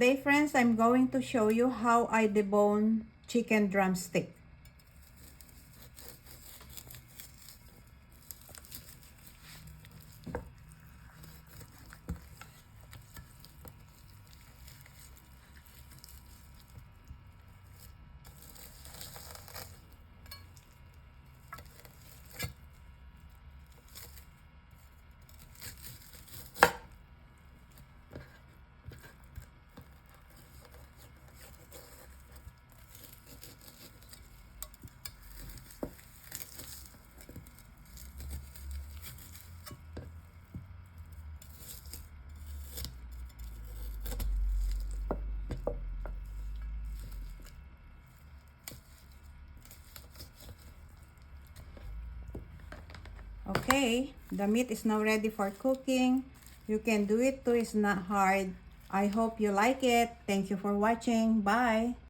Today friends, I'm going to show you how I debone chicken drumstick. Okay, the meat is now ready for cooking. You can do it too, it's not hard. I hope you like it. Thank you for watching. Bye.